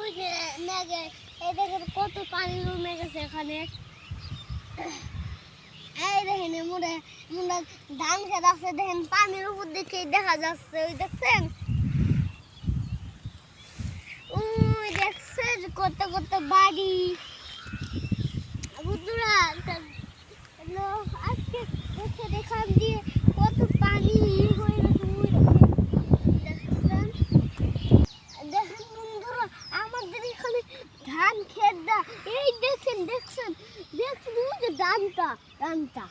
ওই মেঘে এই দেখেন কত পানি জমে গেছে এখানে। এই দেখেন মোড়ে মোড়ে ধান খেত আছে, দেখেন পানির উপর দিকে দেখা যাচ্ছে, ওই দেখছেন, ওই দেখছেন কত কত বাড়ি। বন্ধুরা আজকে দেখে এখান দিয়ে কত পানি হয়ে গেছে, দেখছেন। দেখেন বন্ধুরা আমাদের এখানে ধান ক্ষেত, এই দেখেন দেখছেন দেখছেন ওই যে ধানটা ধানটা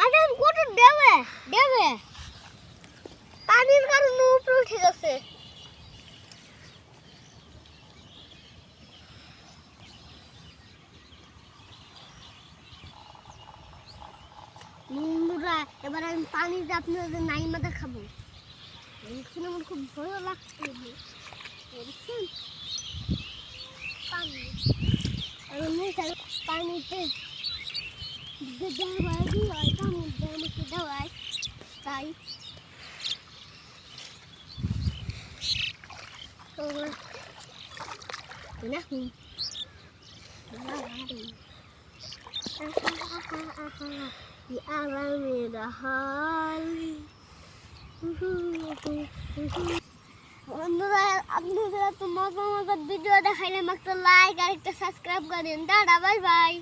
আরে কত দেবে দেবে পানির কারণে উপরে উঠে গেছে। বন্ধুরা এবার আমি পানিতে আপনাদের নাইমা দেখাবো। দেখছেন আমার খুব ভালো লাগছে, দেখছেন পানি পানিতে দেওয়াই কামড় আমাকে দেওয়াই, তাই দেখুন আরামের হাল। বন্ধুরা আপনারা তো মজা মজার ভিডিও দেখাইলাম, একটা লাইক আর একটা সাবস্ক্রাইব করেন। Tata, bye bye.